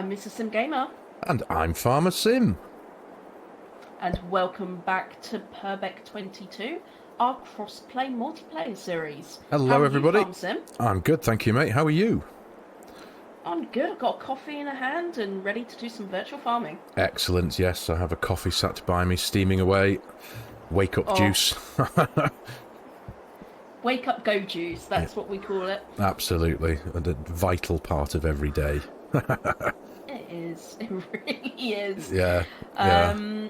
I'm Mrs. Sim Gamer. And I'm FARMERSIM. And welcome back to Purbeck 22, our CROSSPLAY Multiplayer series. Hello, everybody. FARMERSIM? I'm good, thank you, mate. How are you? I'm good. I've got a coffee in a hand and ready to do some virtual farming. Excellent, yes. I have a coffee sat by me, steaming away. Wake up juice. Wake up go juice, that's what we call it. Absolutely. A vital part of every day. It is. It really is. Yeah.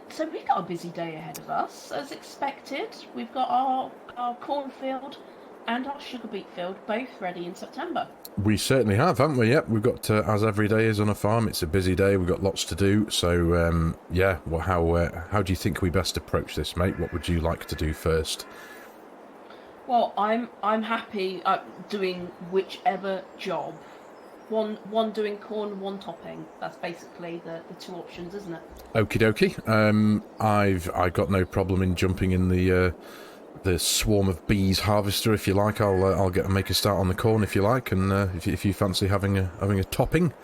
So we've got a busy day ahead of us. As expected, we've got our cornfield and our sugar beet field both ready in September. We certainly have, haven't we? Yep, we've got, as every day is on a farm, it's a busy day, we've got lots to do. So, yeah, well, how do you think we best approach this, mate? What would you like to do first? Well, I'm happy doing whichever job. One doing corn, one topping. That's basically the two options, isn't it? Okie dokie. I've got no problem in jumping in the swarm of bees harvester if you like. I'll make a start on the corn if you like, and if you fancy having a topping.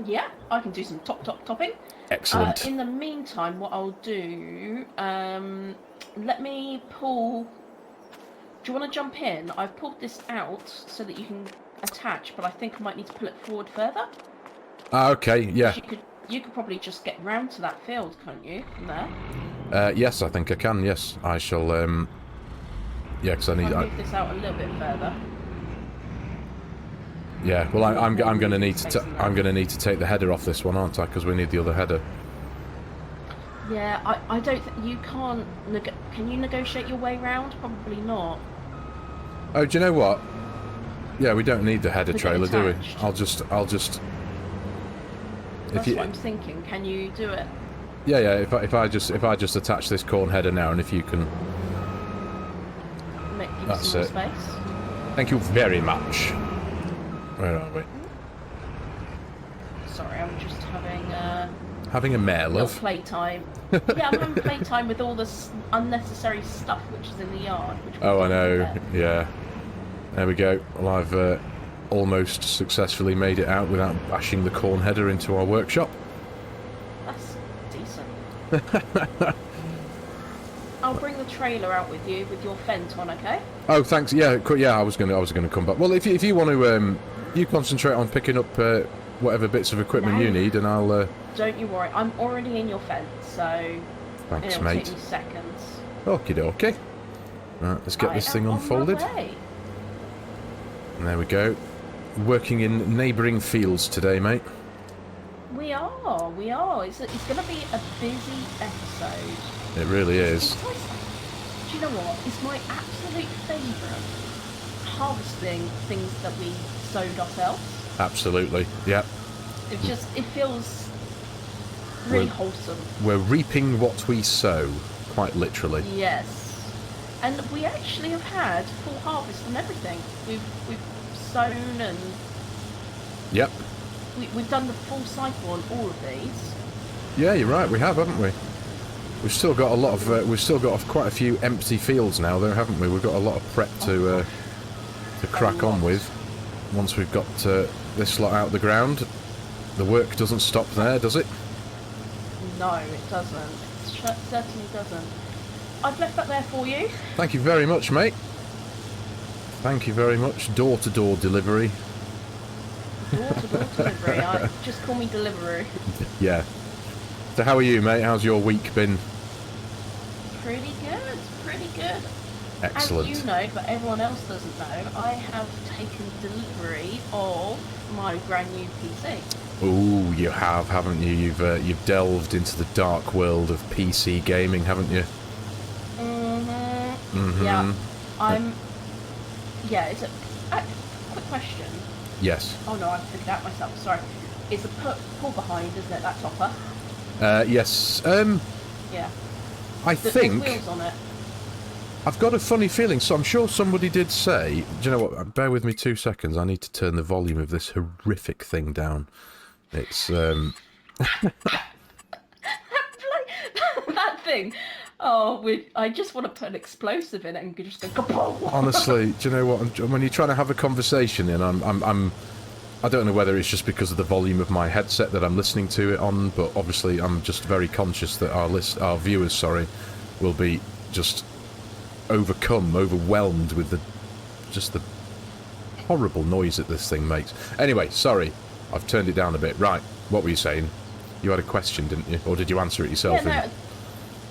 Yeah, I can do some topping. Excellent. In the meantime, what I'll do, let me pull. Do you want to jump in? I've pulled this out so that you can attach, but I think I might need to pull it forward further. Okay, yeah. You could probably just get round to that field, can't you, from there? Yes, I think I can, yes. I shall, yeah, because I need... I'll move this out a little bit further. Yeah, well, I'm going to need to take the header off this one, aren't I? Because we need the other header. Yeah, I don't think... You can't... Can you negotiate your way round? Probably not. Oh, do you know what? Yeah, we don't need the header trailer, do we? I'll just... That's what I'm thinking. Can you do it? Yeah, yeah. If I just attach this corn header now, and if you can... That's some more space. Thank you very much. Where are we? Sorry, I'm just having having a mare, love. Playtime. Yeah, I'm having playtime with all this unnecessary stuff which is in the yard. Oh, I know. Yeah. There we go. Well, I've almost successfully made it out without bashing the corn header into our workshop. That's decent. I'll bring the trailer out with you with your fence on, okay? Oh, thanks. Yeah, yeah. I was gonna come back. Well, if you want to, you concentrate on picking up whatever bits of equipment you need, and I'll. Don't you worry. I'm already in your fence, so. Thanks, it'll mate. Take me seconds. Okie dokie. Right, let's get this thing unfolded. And there we go. Working in neighbouring fields today, mate. We are. It's going to be a busy episode. It really is. Do you know what? It's my absolute favourite harvesting things that we sowed ourselves. Absolutely, yeah. It feels really wholesome. We're reaping what we sow, quite literally. Yes. And we actually have had full harvest and everything. We've sown and... Yep. We've done the full cycle on all of these. Yeah, you're right. We have, haven't we? We've still got a lot of. We've still got quite a few empty fields now, though, haven't we? We've got a lot of prep to crack on with. Once we've got this lot out of the ground, the work doesn't stop there, does it? No, it doesn't. It certainly doesn't. I've left that there for you. Thank you very much, mate. Thank you very much. Door-to-door delivery. Door-to-door delivery. Just call me Deliveroo. Yeah. So how are you, mate? How's your week been? Pretty good. Pretty good. Excellent. As you know, but everyone else doesn't know, I have taken delivery of my brand new PC. Ooh, you have, haven't you? You've delved into the dark world of PC gaming, haven't you? Yeah. Yeah, it's a quick question. Yes. Oh no, I figured out myself. Sorry. It's a pull behind, isn't it? That topper. Yes. Yeah. I think. There's wheels on it. I've got a funny feeling. So I'm sure somebody did say. Do you know what? Bear with me 2 seconds. I need to turn the volume of this horrific thing down. It's that thing. Oh, I just want to put an explosive in it and just go kaboom. Honestly, do you know what? When you're trying to have a conversation and I'm I don't know whether it's just because of the volume of my headset that I'm listening to it on, but obviously I'm just very conscious that our viewers, sorry, will be just overwhelmed with the horrible noise that this thing makes. Anyway, sorry, I've turned it down a bit. Right, what were you saying? You had a question, didn't you? Or did you answer it yourself? Yeah, no,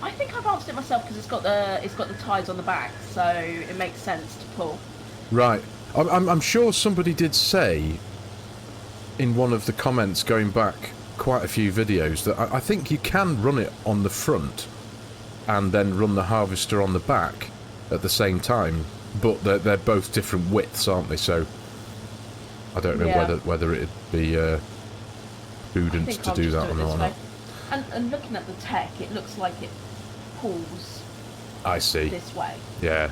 I think I've answered it myself because it's got the ties on the back, so it makes sense to pull. Right. I'm sure somebody did say in one of the comments going back quite a few videos that I think you can run it on the front and then run the harvester on the back at the same time, but they're both different widths, aren't they? So I don't know whether it'd be prudent to do that or not. And looking at the tech, it looks like it pulls. I see. This way. Yeah.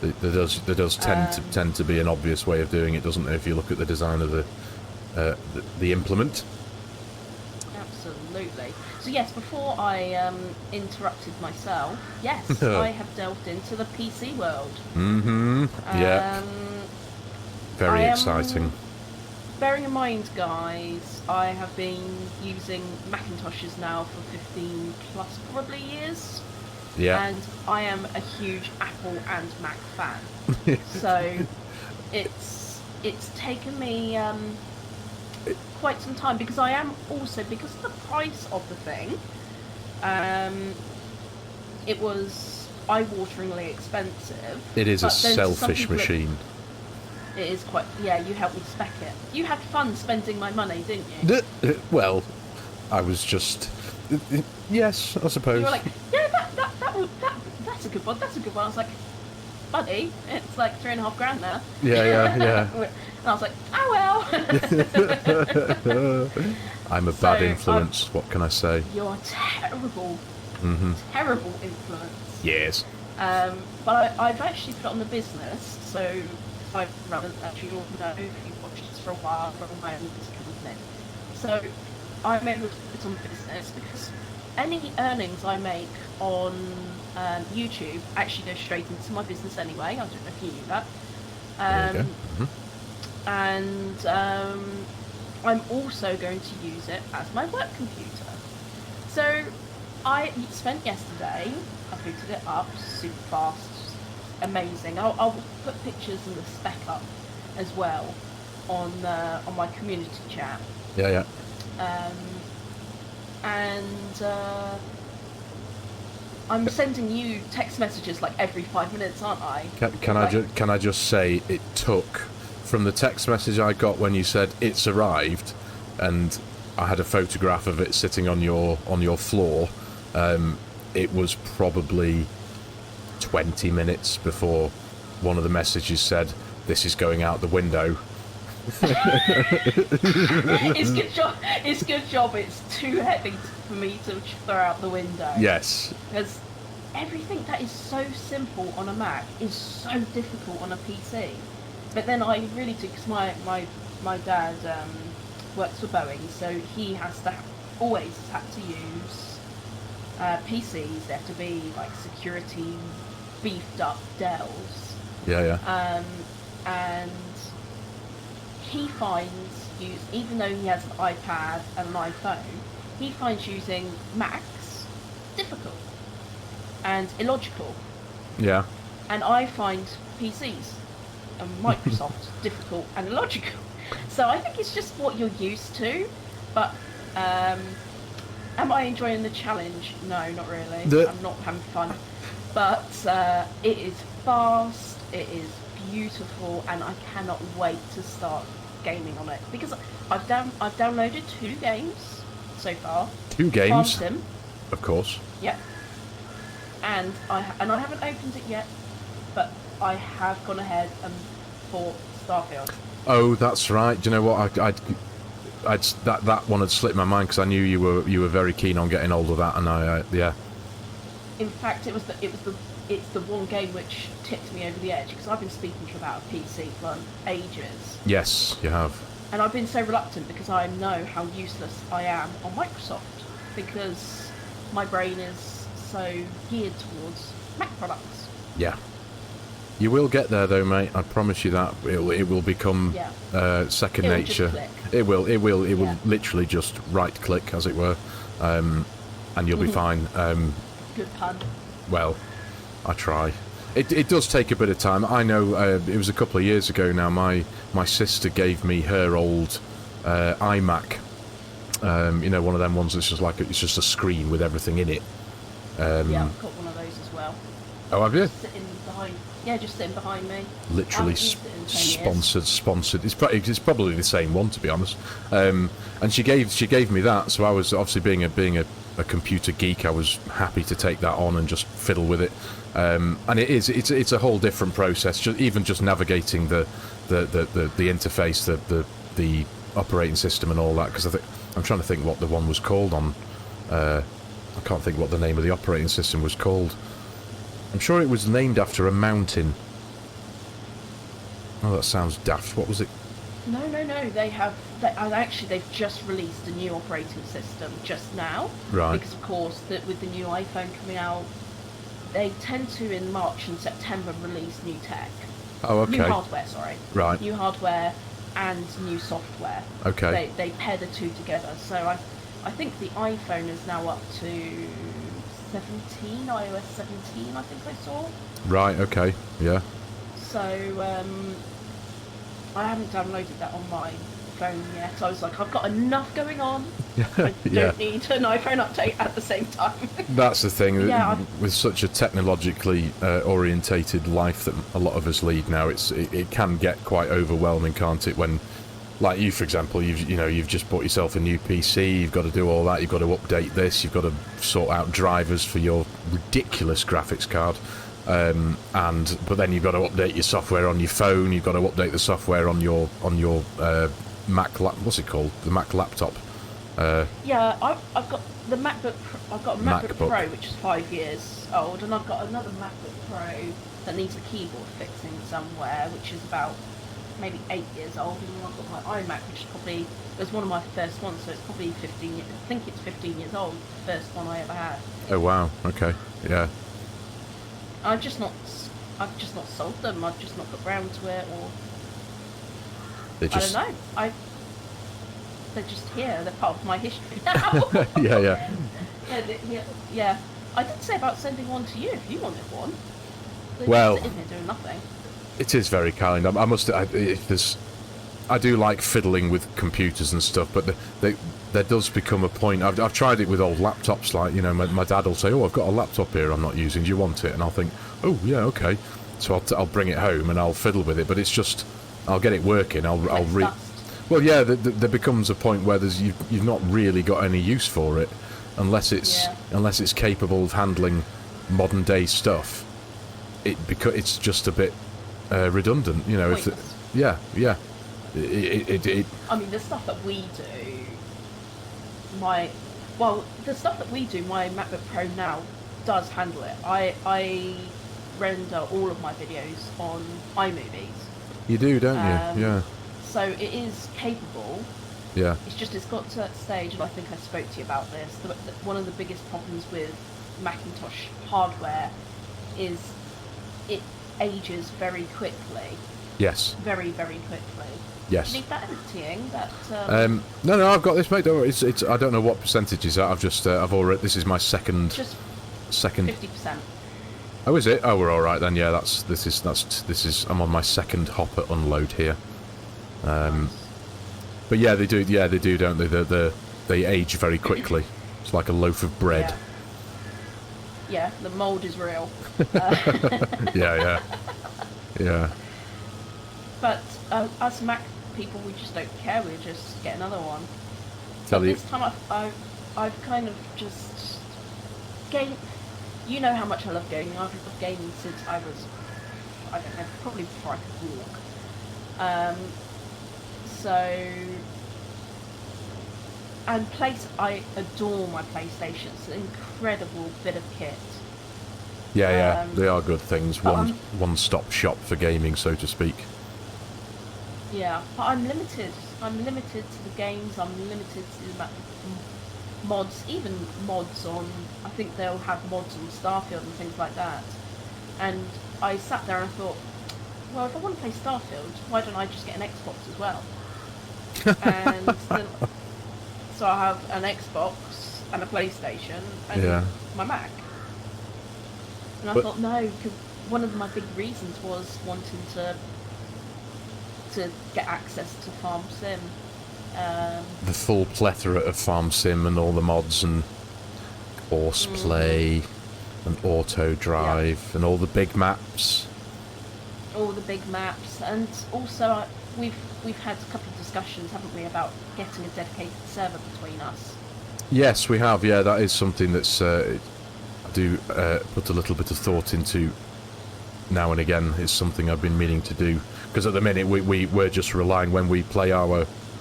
There does tend to be an obvious way of doing it, doesn't there? If you look at the design of the implement. Absolutely. So yes, before I interrupted myself, yes, I have delved into the PC world. Mm-hmm. Yeah. Very exciting. Bearing in mind, guys, I have been using Macintoshes now for 15 plus probably years. Yeah. And I am a huge Apple and Mac fan. So it's taken me quite some time, because I am also, because of the price of the thing, it was eye-wateringly expensive. It is a selfish machine. It is quite, yeah, you helped me spec it. You had fun spending my money, didn't you? Well, I was just... Yes, I suppose. You were like, yeah, that's a good one, that's a good one. I was like, buddy, it's like $3,500 now. Yeah. And I was like, oh well. I'm a bad influence, what can I say? You're terrible. Mm-hmm. Terrible influence. Yes. But I've actually put it on the business, so I haven't actually all know if you've watched this for a while, but I am this company. So I'm able to put it on the business because any earnings I make on YouTube actually go straight into my business anyway. I don't know if you knew that. And I'm also going to use it as my work computer. So I spent yesterday, I booted it up super fast, amazing. I'll put pictures and the spec up as well on my community chat. Yeah. I'm sending you text messages like every 5 minutes, aren't I? Can I just say it took from the text message I got when you said it's arrived, and I had a photograph of it sitting on your floor. It was probably 20 minutes before one of the messages said, "This is going out the window." It's good job it's too heavy for me to throw out the window. Yes. Because everything that is so simple on a Mac is so difficult on a PC. But then I really do, because my dad works for Boeing, so he has to always had to use PCs. They have to be like security beefed up Dells. Yeah. And he finds, even though he has an iPad and an iPhone, he finds using Macs difficult and illogical. Yeah. And I find PCs and Microsoft difficult and illogical. So I think it's just what you're used to. But am I enjoying the challenge? No, not really. I'm not having fun. But it is fast, it is beautiful, and I cannot wait to start gaming on it, because I've downloaded 2 games so far. 2 games? FARMERSIM. Of course. Yep. And I haven't opened it yet, but I have gone ahead and bought Starfield. Oh, that's right. Do you know what? That one had slipped my mind, because I knew you were very keen on getting hold of that, and yeah. In fact, it's the one game which tipped me over the edge, because I've been speaking to you about a PC for ages. Yes, you have. And I've been so reluctant because I know how useless I am on Microsoft, because my brain is so geared towards Mac products. Yeah. You will get there though, mate. I promise you that. It will become second It will nature. just click. It will Yeah. literally just right click, as it were, and you'll be fine. Good pun. Well, I try. It does take a bit of time. I know. It was a couple of years ago now. My sister gave me her old iMac. You know, one of them ones that's just like it's just a screen with everything in it. Yeah, I've got one of those as well. Oh, have you? Sitting behind. Yeah, just sitting behind me. Literally sponsored. It's probably the same one, to be honest. And she gave me that, so I was obviously being a computer geek. I was happy to take that on and just fiddle with it. And it's a whole different process. Even just navigating the interface, the operating system and all that. Because I'm trying to think what the one was called on. I can't think what the name of the operating system was called. I'm sure it was named after a mountain. Oh, that sounds daft. What was it? No. They've just released a new operating system just now. Right. Because of course, with the new iPhone coming out, they tend to in March and September release new tech. Oh, okay. New hardware, sorry. Right. New hardware and new software. Okay. They pair the two together. So I think the iPhone is now up to 17, iOS 17, I think I saw. Right. Okay. Yeah. So I haven't downloaded that on my phone yet. I was like, I've got enough going on. I don't need an iPhone update at the same time. That's the thing. Yeah, with such a technologically orientated life that a lot of us lead now, it can get quite overwhelming, can't it? When, like you, for example, you've just bought yourself a new PC. You've got to do all that. You've got to update this. You've got to sort out drivers for your ridiculous graphics card. But then you've got to update your software on your phone. You've got to update the software on your Mac. What's it called? The Mac laptop. Yeah, I've got the MacBook. I've got a MacBook Pro, which is 5 years old, and I've got another MacBook Pro that needs a keyboard fixing somewhere, which is about maybe 8 years old. And then I've got my iMac, which is probably was one of my first ones, so it's probably 15. I think it's 15 years old. The first one I ever had. Oh wow. Okay. Yeah. I've just not sold them. I've just not got round to it, or I don't know. They're just here. They're part of my history now. Yeah. Yeah. I did say about sending one to you if you wanted one. They're Well, just sitting here doing nothing. it is very kind. I do like fiddling with computers and stuff, but there does become a point. I've tried it with old laptops, like, you know, my dad will say, "Oh, I've got a laptop here I'm not using. Do you want it?" And I'll think, "Oh, yeah, okay." So I'll bring it home and I'll fiddle with it, but it's just I'll get it working. I'll read. Well, yeah, there becomes a point where you've not really got any use for it unless it's capable of handling modern day stuff. It's just a bit redundant, you know. Pointless. Yeah. I mean, the stuff that we do, my MacBook Pro now does handle it. I render all of my videos on iMovies. You do, don't you? Yeah. So it is capable. Yeah. It's got to that stage, and I think I spoke to you about this. One of the biggest problems with Macintosh hardware is it ages very quickly. Yes. Very, very quickly. Yes. Do you need that emptying? No, I've got this, mate. Don't worry. It's I don't know what percentage is that. I've already. This is my second. Just 50%. Oh, is it? Oh, we're all right then. Yeah, this is. I'm on my second hopper unload here. But yeah, they do. Yeah, they do, don't they? They age very quickly. It's like a loaf of bread. Yeah, the mould is real. Yeah. But us Mac people, we just don't care. We just get another one. This time I've kind of just game. You know how much I love gaming. I've loved gaming since I was, I don't know, probably before I could walk. I adore my PlayStation. It's an incredible bit of kit. Yeah, they are good things. One-stop shop for gaming, so to speak. Yeah, but I'm limited. I'm limited to the games. I'm limited to the mods, even mods on. I think they'll have mods on Starfield and things like that. And I sat there and thought, well, if I want to play Starfield, why don't I just get an Xbox as well? And then, so I have an Xbox and a PlayStation and Yeah. my Mac. And I But- thought, no, because one of my big reasons was wanting to get access to FARMERSIM. The full plethora of farm sim and all the mods and CROSSPLAY and auto drive and all the big maps. All the big maps, and also we've had a couple of discussions, haven't we, about getting a dedicated server between us. Yes, we have. Yeah, that is something that's I do put a little bit of thought into now and again. It's something I've been meaning to do, because at the minute we're just relying, when we play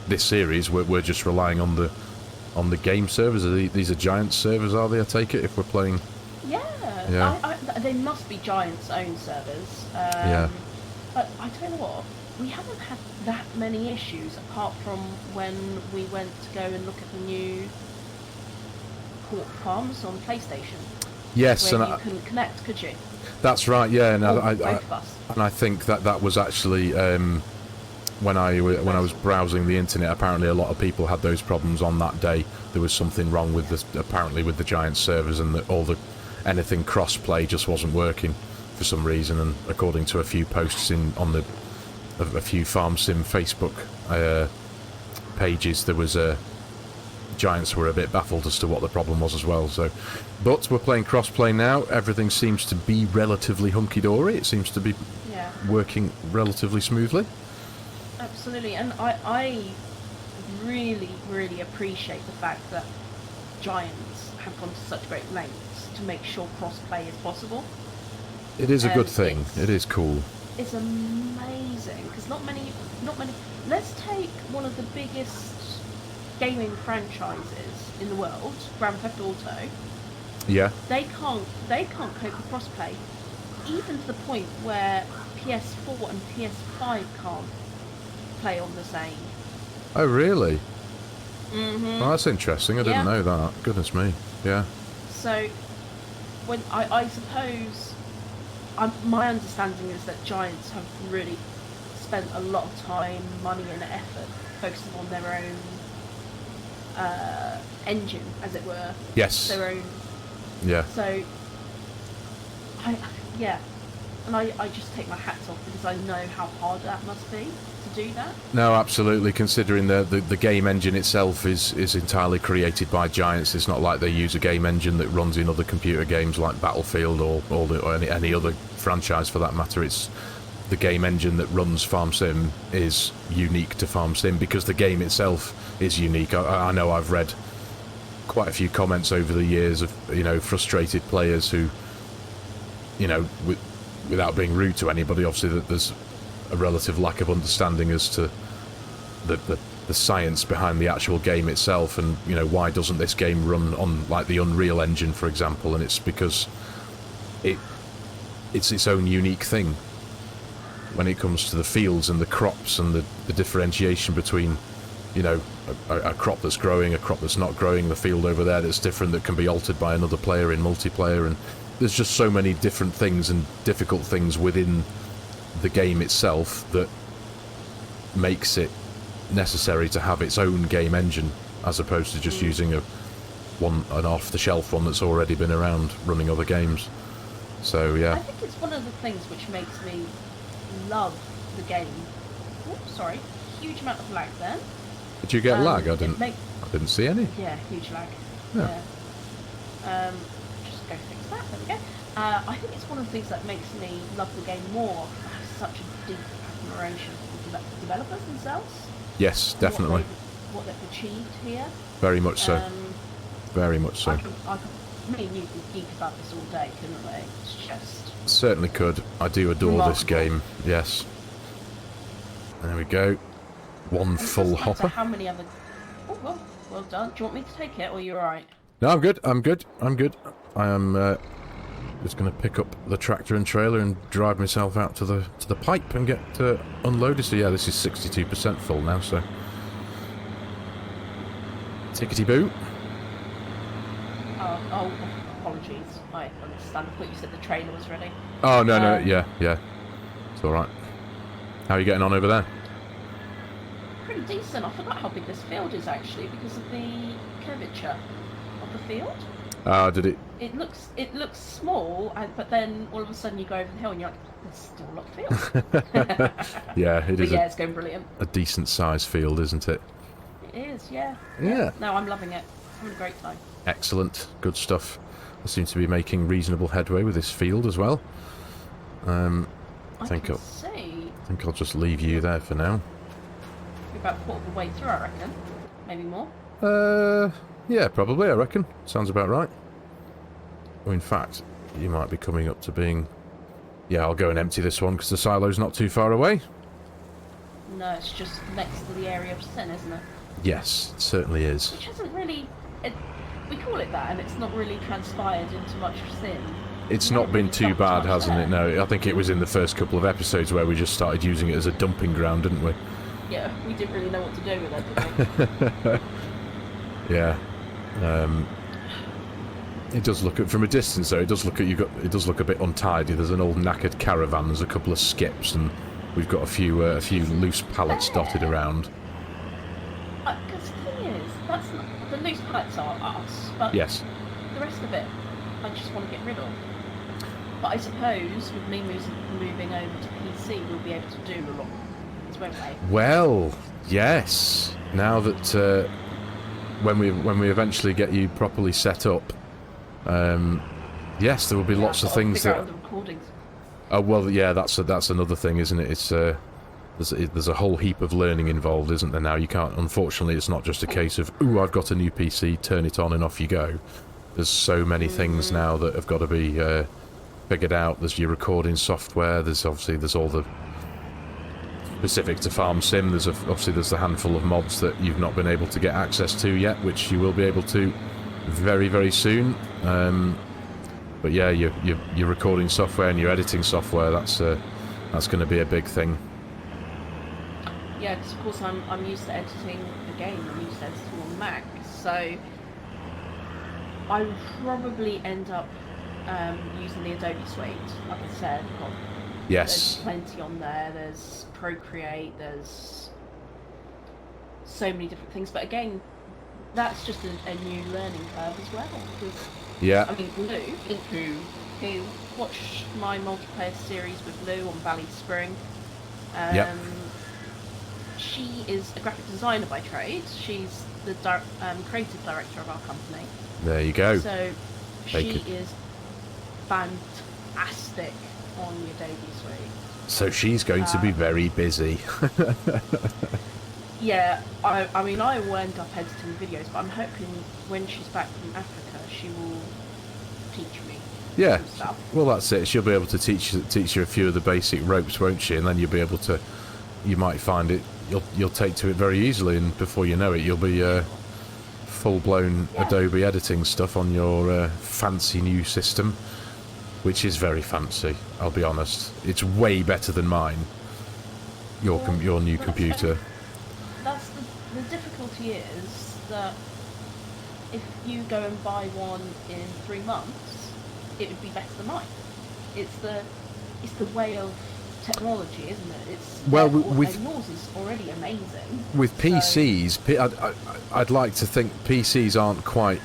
this series, we're just relying on the game servers. These are Giant servers, are they? I take it, if we're playing. Yeah. They must be Giant's own servers. Yeah. But I tell you what, we haven't had that many issues apart from when we went to go and look at the new Court Farms on PlayStation. Yes, where and you couldn't connect, could you? That's right. Yeah, and Both of us. and I think that was actually when I was browsing the internet. Apparently, a lot of people had those problems on that day. There was something wrong with the Giant servers, and anything cross-play just wasn't working for some reason. And according to a few posts on a few FARMERSIM Facebook pages, there was Giants were a bit baffled as to what the problem was as well. So, but we're playing cross-play now. Everything seems to be relatively hunky-dory. It seems to be working relatively smoothly. Absolutely, and I really, really appreciate the fact that Giants have gone to such great lengths to make sure cross-play is possible. It is a good thing. It is cool. It's amazing, because not many. Let's take one of the biggest gaming franchises in the world, Grand Theft Auto. Yeah. They can't cope with crossplay, even to the point where PS4 and PS5 can't play on the same. Oh, really? Mm-hmm. Well, that's interesting. I didn't know that. Goodness me. Yeah. So, when I suppose, my understanding is that Giants have really spent a lot of time, money, and effort focusing on their own engine, as it were. Yes. Their own. Yeah. So, and I just take my hats off, because I know how hard that must be to do that. No, absolutely. Considering the game engine itself is entirely created by Giants, it's not like they use a game engine that runs in other computer games like Battlefield or any other franchise for that matter. It's the game engine that runs FARMERSIM is unique to FARMERSIM because the game itself is unique. I know I've read quite a few comments over the years of frustrated players who, without being rude to anybody, obviously that there's a relative lack of understanding as to the science behind the actual game itself, and why doesn't this game run on like the Unreal Engine, for example? And it's because it's its own unique thing when it comes to the fields and the crops and the differentiation between a crop that's growing, a crop that's not growing, the field over there that's different, that can be altered by another player in multiplayer. And there's just so many different things and difficult things within the game itself that makes it necessary to have its own game engine, as opposed to just using an off-the-shelf one that's already been around running other games. So yeah, I think it's one of the things which makes me love the game. Oops, sorry, huge amount of lag there. Did you get lag? I didn't see any. Yeah, huge lag. Yeah. Just go fix that. There we go. I think it's one of the things that makes me love the game more. I have such a deep admiration for the developers themselves. Yes, definitely. What they've achieved here. Very much so. Very much so. Me and you could geek about this all day, couldn't we? It's just... Certainly could. I do adore this game. Yes. There we go. One full hopper. How many other... Oh, well done. Do you want me to take it, or are you alright? No, I'm good. I am just going to pick up the tractor and trailer and drive myself out to the pipe and get unloaded. So yeah, this is 62% full now, so... Tickety-boo. Oh, apologies. I understand. I thought you said the trailer was ready. Oh, no, yeah. It's alright. How are you getting on over there? Pretty decent. I forgot how big this field is actually because of the curvature of the field. Did it? It looks small, but then all of a sudden you go over the hill and you're like, there's still a lot of field. Yeah, it is. Yeah, it's going brilliant. A decent sized field, isn't it? It is, yeah. Yeah. No, I'm loving it. Having a great time. Excellent. Good stuff. I seem to be making reasonable headway with this field as well. I think I'll just leave you there for now. You're about a quarter of the way through, I reckon. Maybe more. Yeah, probably, I reckon. Sounds about right. Well, in fact, you might be coming up to being... Yeah, I'll go and empty this one because the silo's not too far away. No, it's just next to the area of sin, isn't it? Yes, it certainly is. Which hasn't really... we call it that, and it's not really transpired into much sin. It's not been too bad, hasn't it? No, I think it was in the first couple of episodes where we just started using it as a dumping ground, didn't we? Yeah, we didn't really know what to do with it, did we? Yeah. It does look from a distance though. It does look it does look a bit untidy. There's an old knackered caravan. There's a couple of skips, and we've got a few loose pallets dotted around. Because the thing is, that's not, the loose pallets are us, but yes, the rest of it, I just want to get rid of. But I suppose with me moving over to PC, we'll be able to do a lot, won't we? Well, yes. Now that when we eventually get you properly set up. Yes, there will be lots of things that. Oh well, yeah, that's another thing, isn't it? It's there's a whole heap of learning involved, isn't there? Now you can't. Unfortunately, it's not just a case of I've got a new PC, turn it on and off you go. There's so many things now that have got to be figured out. There's your recording software. There's all the specific to FARMERSIM. There's the handful of mods that you've not been able to get access to yet, which you will be able to very, very soon. But yeah, your recording software and your editing software, that's going to be a big thing. Yeah, because of course I'm used to editing the game. I'm used to editing on Mac, so I would probably end up using the Adobe Suite. Like I said, yes, there's plenty on there. There's Procreate. There's so many different things. But again, that's just a new learning curve as well. Because yeah, I mean, Lou, who watched my multiplayer series with Lou on Valley Spring. Yep. She is a graphic designer by trade. She's the creative director of our company. There you go. So she is fantastic on the Adobe Suite. So she's going to be very busy. Yeah, I mean, I will end up editing videos, but I'm hoping when she's back from Africa, she will teach me some stuff. Well, that's it. She'll be able to teach you a few of the basic ropes, won't she? And then you'll be able to. You might find it. You'll take to it very easily, and before you know it, you'll be full-blown Adobe editing stuff on your fancy new system, which is very fancy. I'll be honest. It's way better than mine. Your new computer. That's the difficulty is that if you go and buy one in 3 months, it would be better than mine. It's the way of technology, isn't it? And yours is already amazing. With PCs, I'd like to think PCs aren't quite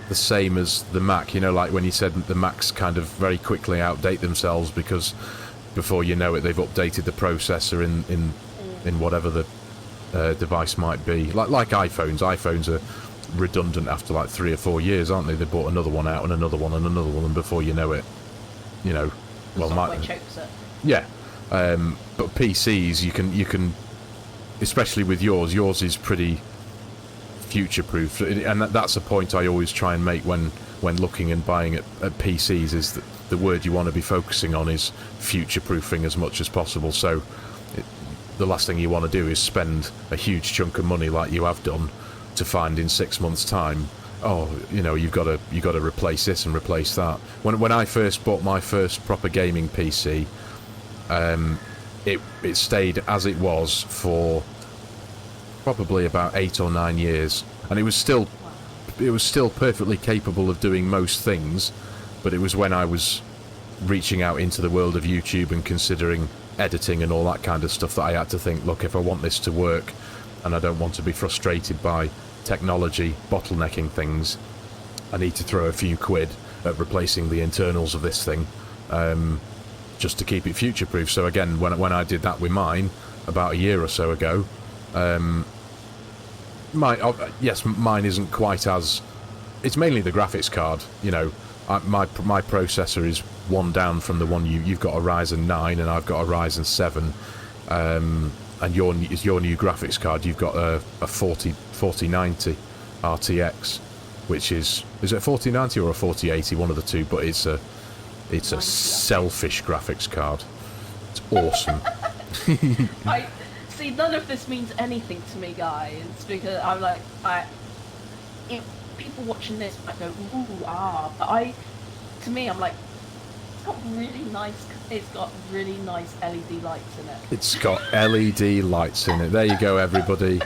the same as the Mac. You know, like when you said the Macs kind of very quickly outdate themselves because before you know it, they've updated the processor in whatever the device might be. Like iPhones. iPhones are redundant after like 3 or 4 years, aren't they? They bought another one out and another one and another one, and before you know it, you know, the software chokes it. Yeah. But PCs, you can, especially with yours is pretty future-proof, and that's a point I always try and make when looking and buying at PCs, is that the word you want to be focusing on is future-proofing as much as possible. So the last thing you want to do is spend a huge chunk of money like you have done to find in 6 months' time, you've got to replace this and replace that. When I first bought my first proper gaming PC, it stayed as it was for probably about 8 or 9 years, and it was still perfectly capable of doing most things. But it was when I was reaching out into the world of YouTube and considering editing and all that kind of stuff that I had to think, look, if I want this to work and I don't want to be frustrated by technology bottlenecking things, I need to throw a few quid at replacing the internals of this thing, just to keep it future-proof. So again, when I did that with mine about a year or so ago, mine isn't quite as... It's mainly the graphics card, you know. My processor is one down from the one you've got a Ryzen 9 and I've got a Ryzen 7, and your new graphics card, you've got a 4090 RTX, which is it a 4090 or a 4080, one of the two, but it's a selfish graphics card. It's awesome. I see, none of this means anything to me, guys, because I'm like, if people watching this might go, ooh, but to me, I'm like, it's got really nice LED lights in it. It's got LED lights in it. There you go, everybody.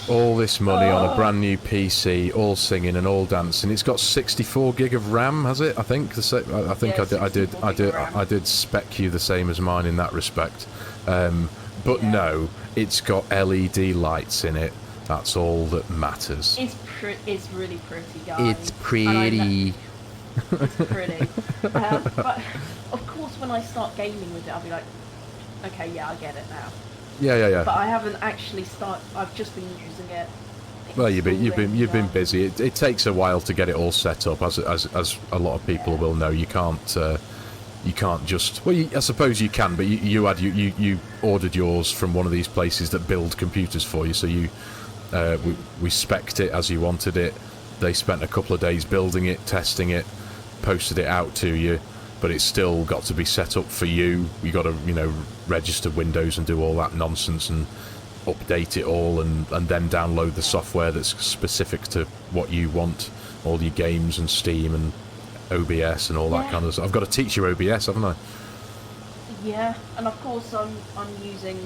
All this money on a brand new PC, all singing and all dancing. It's got 64 gig of RAM, has it? I think. I did spec you the same as mine in that respect. But no, it's got LED lights in it. That's all that matters. It's really pretty, guys. It's pretty. It's pretty. But of course, when I start gaming with it, I'll be like, okay, yeah, I get it now. Yeah. But I haven't actually started. I've just been using it. Well, you've been busy. It takes a while to get it all set up, as a lot of people will know. You can't just. Well, I suppose you can, but you ordered yours from one of these places that build computers for you. So we spec'd it as you wanted it. They spent a couple of days building it, testing it, posted it out to you, but it's still got to be set up for you. You got to, register Windows and do all that nonsense and update it all, and then download the software that's specific to what you want, all your games and Steam and OBS and all that kind of stuff. I've got to teach you OBS, haven't I? Yeah, and of course I'm using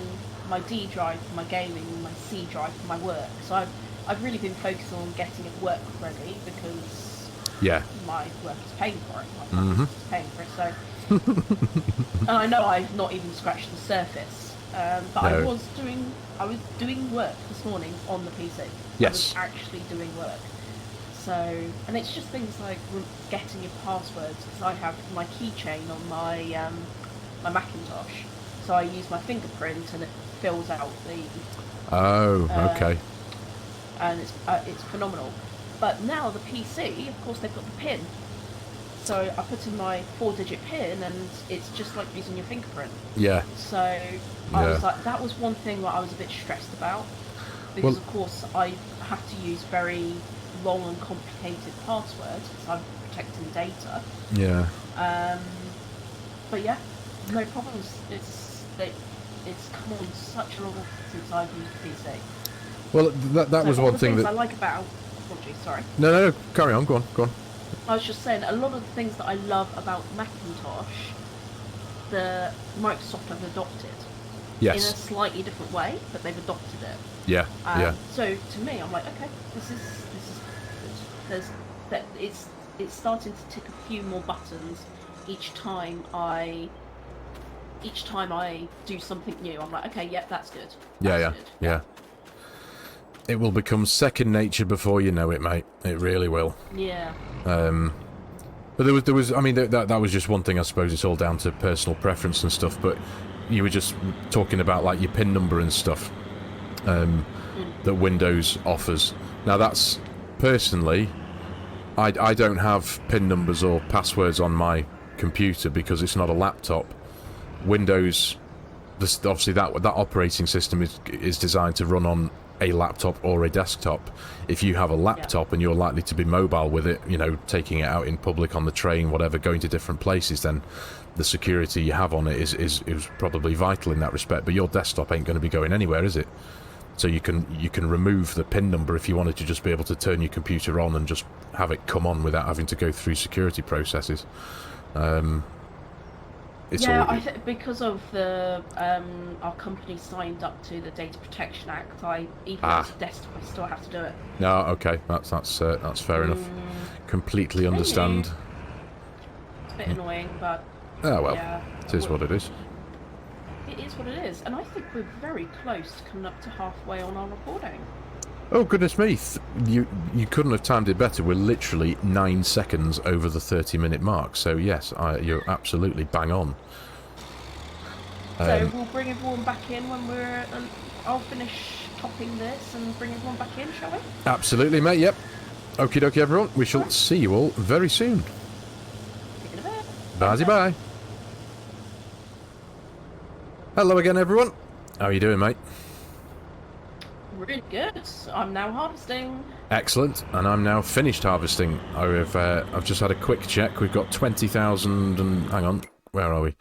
my D drive for my gaming and my C drive for my work. So I've really been focusing on getting it work ready, because my work is paying for it. My is paying for it. So, and I know I've not even scratched the surface. But no. I was doing work this morning on the PC. Yes. I was actually doing work. So, and it's just things like getting your passwords, because I have my keychain on my my Macintosh. So I use my fingerprint and it fills out the... Oh, okay. And it's phenomenal. But now the PC, of course, they've got the PIN. So I put in my 4-digit PIN and it's just like using your fingerprint. Yeah. So I was like, that was one thing that I was a bit stressed about. Because of course I have to use very long and complicated passwords because I'm protecting data. Yeah. But yeah, no problems. It's come on such a long since I've used PC. Well, that was one thing that I like about. Apologies, sorry. No, carry on. Go on. I was just saying, a lot of the things that I love about Macintosh, the Microsoft have adopted. Yes. In a slightly different way, but they've adopted it. Yeah. So to me, I'm like, okay, this is good. It's starting to tick a few more buttons each time I do something new. I'm like, okay, yep, that's good. Yeah. It will become second nature before you know it, mate. It really will. Yeah. But there was. I mean, that was just one thing. I suppose it's all down to personal preference and stuff. But you were just talking about like your PIN number and stuff that Windows offers. Now that's personally, I don't have PIN numbers or passwords on my computer because it's not a laptop. Windows, obviously that operating system is designed to run on a laptop or a desktop. If you have a laptop and you're likely to be mobile with it, taking it out in public, on the train, whatever, going to different places, then the security you have on it is probably vital in that respect. But your desktop ain't going to be going anywhere, is it? So you can remove the PIN number if you wanted to just be able to turn your computer on and just have it come on without having to go through security processes. Because of the our company signed up to the Data Protection Act, even as a desktop, I still have to do it. No, okay, that's fair enough. Completely understand. It's a bit annoying, but Oh well, Yeah. it is what it is. It is what it is, and I think we're very close to coming up to halfway on our recording. Oh goodness me! You couldn't have timed it better. We're literally 9 seconds over the 30-minute mark. So yes, you're absolutely bang on. So we'll bring everyone back in when we're. I'll finish topping this and bring everyone back in, shall we? Absolutely, mate. Yep. Okie dokie, everyone. We shall see you all very soon. See you in a bit. Bye bye. Hello again, everyone. How are you doing, mate? Really good. I'm now harvesting. Excellent, and I'm now finished harvesting. I've just had a quick check. We've got 20,000 and hang on, where are we?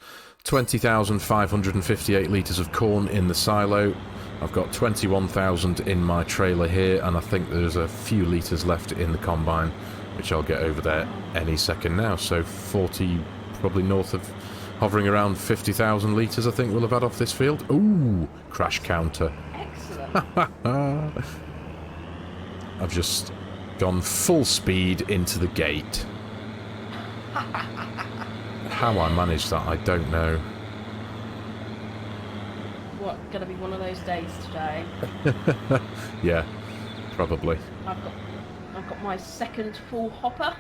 20,558 litres of corn in the silo. I've got 21,000 in my trailer here, and I think there's a few litres left in the combine, which I'll get over there any second now. So 40, probably north of, hovering around 50,000 litres I think we'll have had off this field. Ooh, crash counter. Excellent. I've just gone full speed into the gate. How I managed that, I don't know. What, gonna be one of those days today? Yeah, probably. I've got my second full hopper,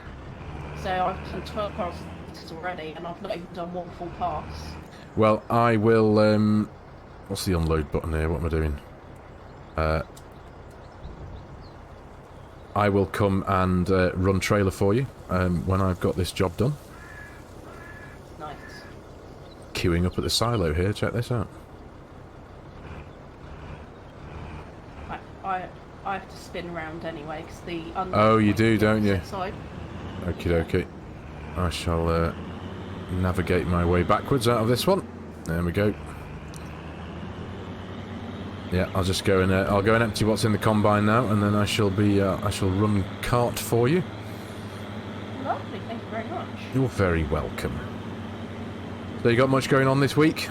so I've done 12 passes already, and I've not even done one full pass. Well, I will. What's the unload button here? What am I doing? I will come and run trailer for you when I've got this job done. Nice. Queuing up at the silo here. Check this out. I have to spin around anyway because the Oh, you do, don't you? Side. Okie dokie. I shall navigate my way backwards out of this one. There we go. Yeah, I'll just go and I'll go and empty what's in the combine now, and then I shall be I shall run cart for you. Lovely, thank you very much. You're very welcome. So you got much going on this week?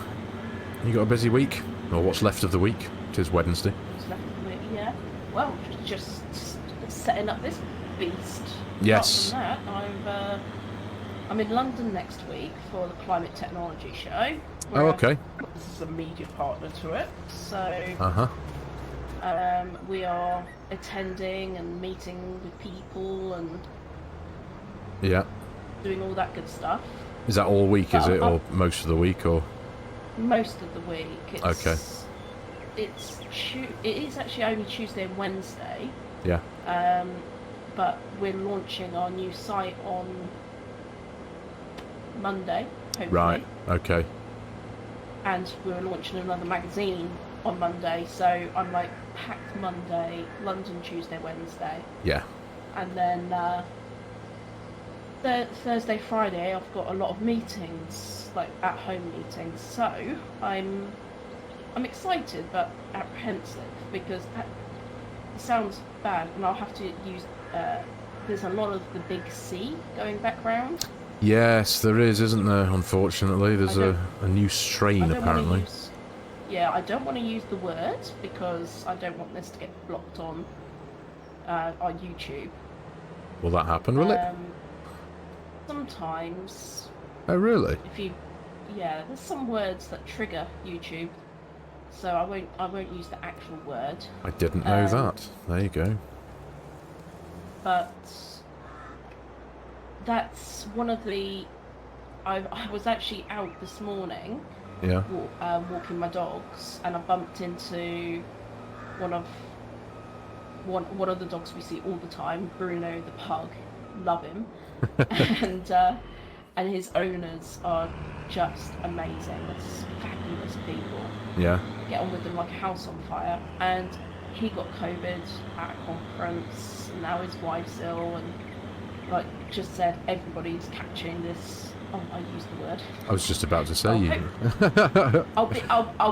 You got a busy week, or what's left of the week? It is Wednesday. What's left of it? Yeah. Well, just setting up this beast. Yes. Apart from that, I'm in London next week for the Climate Technology Show. Oh, okay. This is a media partner to it, so we are attending and meeting with people and doing all that good stuff. Is that all week, is it, or most of the week, or? Most of the week. It's, okay. It is actually only Tuesday and Wednesday. Yeah. But we're launching our new site on Monday, hopefully. Right. Okay. And we're launching another magazine on Monday, so I'm like packed Monday, London Tuesday, Wednesday. Yeah. And then Thursday, Friday, I've got a lot of meetings, like at-home meetings. So I'm excited but apprehensive because it sounds bad, and I'll have to use. There's a lot of the big C going back round. Yes, there is, isn't there? Unfortunately, there's a new strain apparently. I don't want to use the word because I don't want this to get blocked on YouTube. Will that happen? Will it? Sometimes. Oh, really? There's some words that trigger YouTube, so I won't use the actual word. I didn't know that. There you go. But that's one of the. I was actually out this morning. Yeah. Walking my dogs, and I bumped into one of the dogs we see all the time, Bruno the pug. Love him. and his owners are just amazing. It's fabulous people. Yeah. Get on with them like a house on fire. And he got COVID at a conference, and now his wife's ill, and like just said everybody's catching this. Oh, I used the word. I was just about to say you. I'll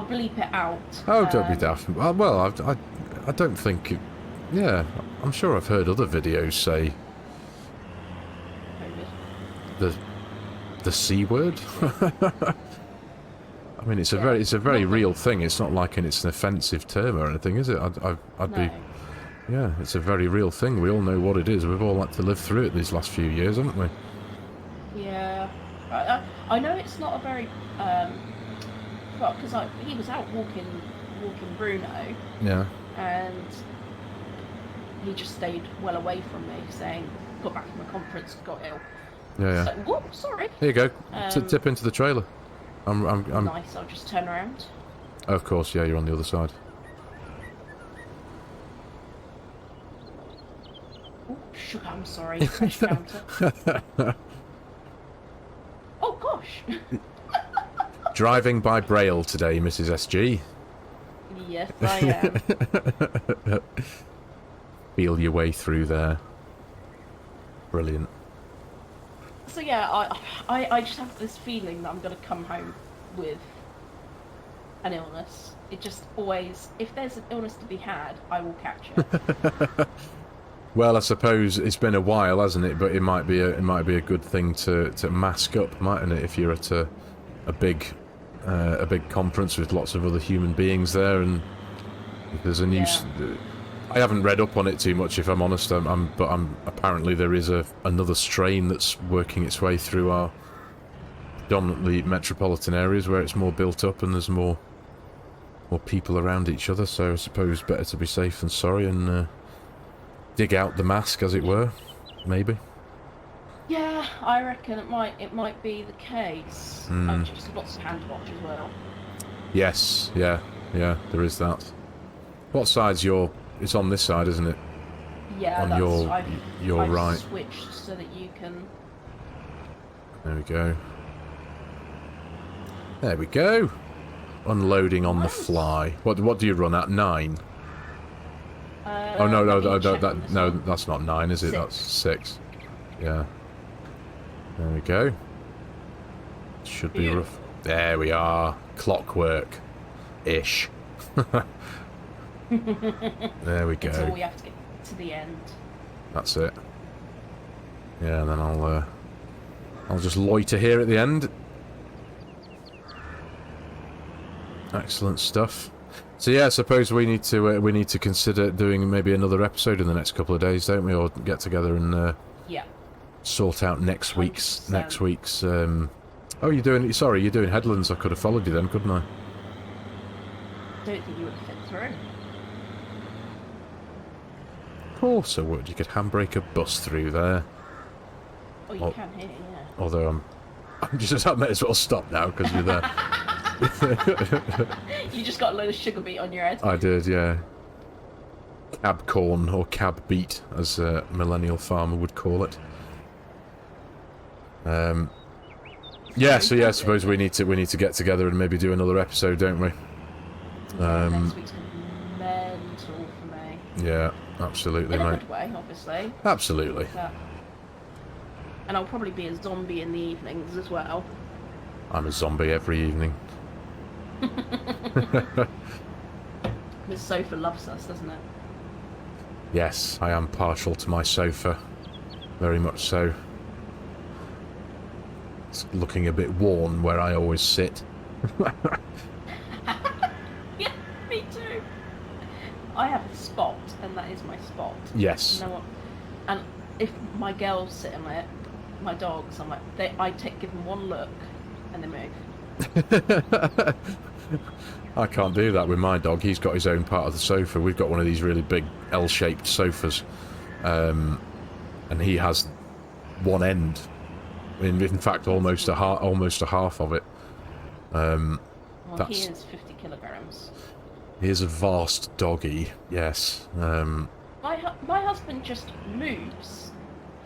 bleep it out. Oh, don't be daft. Well, I don't think. Yeah, I'm sure I've heard other videos say the C word. I mean, it's a very real thing. It's not like it's an offensive term or anything, is it? I'd be. Yeah, it's a very real thing. We all know what it is. We've all had to live through it these last few years, haven't we? Yeah. I know it's not a very well, because he was out walking Bruno, Yeah. and he just stayed well away from me, saying got back from a conference, got ill. Yeah. So, whoop, sorry. Here you go. Tip into the trailer. I'm nice. I'll just turn around. Of course, yeah. You're on the other side. Oh, sugar. I'm sorry. Fresh counter. Oh gosh. Driving by Braille today, Mrs. SG. Yes, I am. Feel your way through there. Brilliant. So yeah, I just have this feeling that I'm going to come home with an illness. It just always, if there's an illness to be had, I will catch it. Well, I suppose it's been a while, hasn't it? But it might be a good thing to mask up, mightn't it? If you're at a big conference with lots of other human beings there, and if there's a new. Yeah. I haven't read up on it too much, if I'm honest. But apparently there is another strain that's working its way through our predominantly metropolitan areas where it's more built up and there's more people around each other. So I suppose better to be safe than sorry and dig out the mask, as it were, maybe. Yeah, I reckon it might be the case. Just lots of hand wash as well. Yes, yeah, there is that. What side's your? It's on this side, isn't it? Yeah, on your I've right. Switched so that you can. There we go. There we go. Unloading on the fly. What do you run at? 9. Oh no, that's not 9, is it? 6. That's 6. Yeah. There we go. Should be rough. There we are. Clockwork. Ish. There we go. Until we have to get to the end. That's it. Yeah, and then I'll just loiter here at the end. Excellent stuff. So yeah, I suppose we need to consider doing maybe another episode in the next couple of days, don't we? Or get together and sort out next week's 100%. Oh, you're doing Headlands. I could have followed you then, couldn't I? Don't think you would have fit through. Of course I would. You could handbrake a bus through there. Oh, you can here, yeah. Although I may as well stop now because you're there. You just got a load of sugar beet on your head. I did, yeah. Cab corn or cab beet, as a millennial farmer would call it. Yeah. So yeah, I suppose we need to get together and maybe do another episode, don't we? Next week's gonna be mental for me. Yeah, absolutely, in a mate. good way, obviously. Absolutely. And I'll probably be a zombie in the evenings as well. I'm a zombie every evening. This sofa loves us, doesn't it? Yes, I am partial to my sofa. Very much so. It's looking a bit worn where I always sit. Yeah, me too. I have a spot, and that is my spot. Yes. You know what? And if my girls sit on it, my dogs, I'm like, I give them one look, and they move. I can't do that with my dog. He's got his own part of the sofa. We've got one of these really big L-shaped sofas, and he has one end. In fact, almost a half of it. Well, he is 50 kilograms. He is a vast doggy. Yes. My husband just moves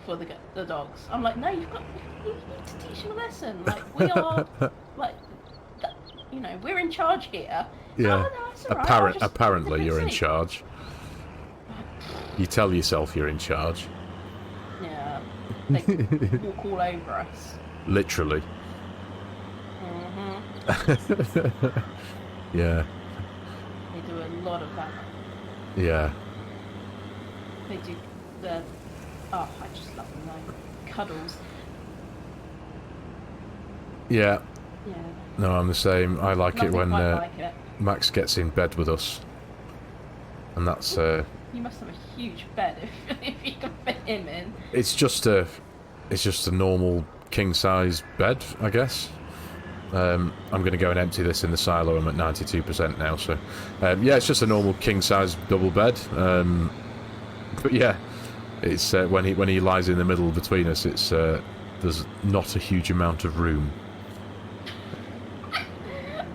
for the dogs. I'm like, no, you need to teach him a lesson. Like, we are like. You know, we're in charge here. Yeah. Oh, no, it's all right. Apparently you're in charge. You tell yourself you're in charge. Yeah. They walk all over us. Literally. Mm-hmm. Yeah. They do a lot of that. Yeah. They do I just love them though. Cuddles. Yeah. Yeah. No, I'm the same. I like Nothing it when like it. Max gets in bed with us, and that's. You must have a huge bed if you can fit him in. It's just a normal king-size bed, I guess. I'm going to go and empty this in the silo. I'm at 92% now, so yeah, it's just a normal king-size double bed. But yeah, it's when he lies in the middle between us, it's there's not a huge amount of room.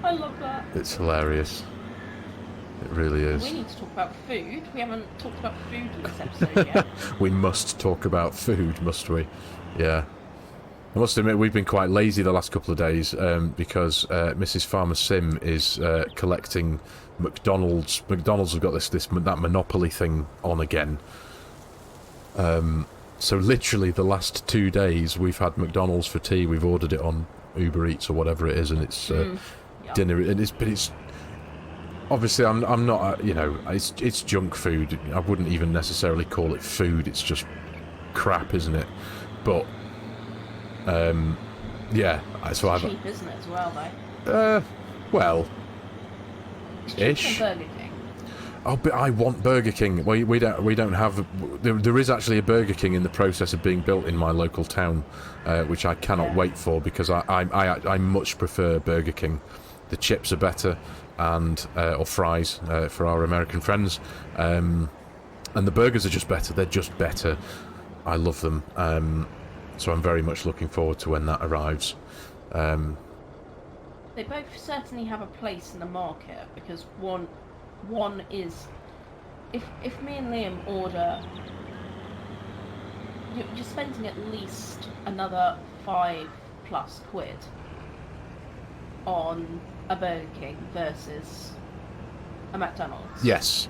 I love that. It's hilarious. It really is. We need to talk about food. We haven't talked about food in this episode yet. We must talk about food, must we? Yeah. I must admit, we've been quite lazy the last couple of days because Mrs. FARMERSIM is collecting McDonald's. McDonald's have got that monopoly thing on again. So literally the last 2 days we've had McDonald's for tea. We've ordered it on Uber Eats or whatever it is, and it's dinner. And it's obviously I'm not you know, it's junk food. I wouldn't even necessarily call it food. It's just crap, isn't it? But yeah, so It's cheap, isn't it, as well, though? Well, It's ish. cheaper than Burger King. Oh, but I want Burger King. Well, we don't have. There is actually a Burger King in the process of being built in my local town, which I cannot wait for because I much prefer Burger King. The chips are better, and or fries for our American friends, and the burgers are just better. They're just better. I love them. So I'm very much looking forward to when that arrives. They both certainly have a place in the market because one is, if me and Liam order, you're spending at least another £5+ on a Burger King versus a McDonald's. Yes.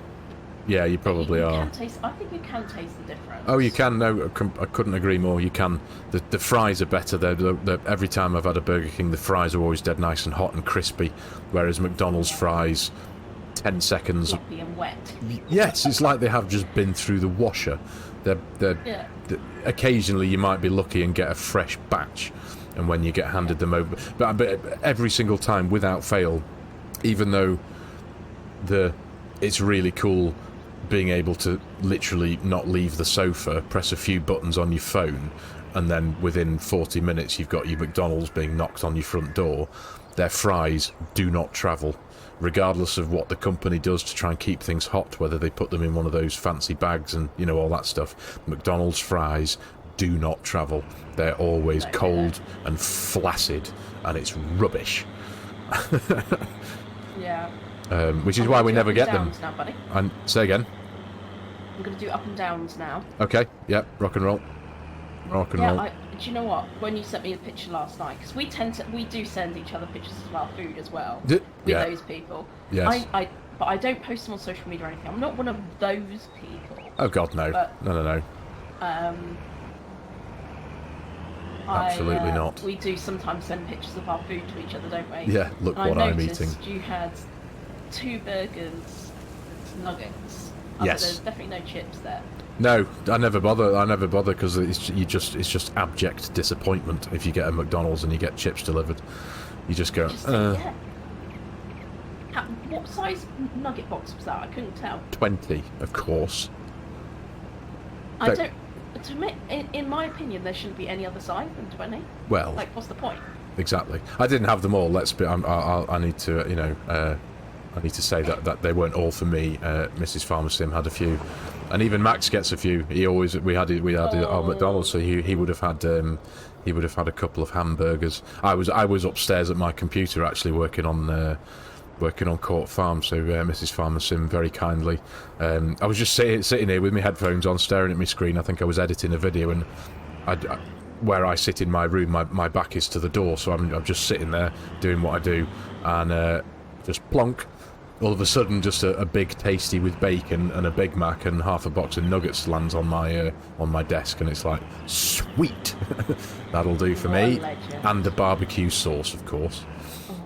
Yeah, you probably are. I think you can taste the difference. Oh, you can. No, I couldn't agree more. You can. The fries are better. Every time I've had a Burger King, the fries are always dead nice and hot and crispy, whereas McDonald's fries, 10 seconds. Sloppy and wet. Yes, it's like they have just been through the washer. Yeah. Occasionally you might be lucky and get a fresh batch, and when you get handed them over, but every single time, without fail, even though it's really cool being able to literally not leave the sofa, press a few buttons on your phone, and then within 40 minutes you've got your McDonald's being knocked on your front door. Their fries do not travel, regardless of what the company does to try and keep things hot, whether they put them in one of those fancy bags and, you know, all that stuff. McDonald's fries do not travel. They're always cold and flaccid, and it's rubbish. Yeah. Which is why we never get them. Now, buddy. And say again. I'm going to do up and downs now. Okay. Yep. Rock and roll. Rock and roll. Do you know what? When you sent me the picture last night, because we do send each other pictures of our food as well. With those people. Yes. But I don't post them on social media or anything. I'm not one of those people. Oh God, no. But, No. Absolutely not. We do sometimes send pictures of our food to each other, don't we? Yeah. Look what I'm eating. You had 2 burgers, nuggets. Yes. There's definitely no chips there. No, I never bother because it's just abject disappointment if you get a McDonald's and you get chips delivered. You just go. What size nugget box was that? I couldn't tell. 20, of course. I don't. To me, in my opinion, there shouldn't be any other size than 20. Well, like, what's the point? Exactly. I didn't have them all. I need to, you know, I need to say that they weren't all for me. Mrs. FARMERSIM had a few, and even Max gets a few. We had our McDonald's, so he would have had a couple of hamburgers. I was upstairs at my computer actually working on Court Farm, so Mrs. FARMERSIM very kindly. I was just sitting here with my headphones on, staring at my screen. I think I was editing a video, and where I sit in my room, my back is to the door, so I'm just sitting there doing what I do, and just plonk. All of a sudden, just a big tasty with bacon and a Big Mac and half a box of nuggets lands on my desk, and it's like, sweet, that'll do for me. And the barbecue sauce, of course.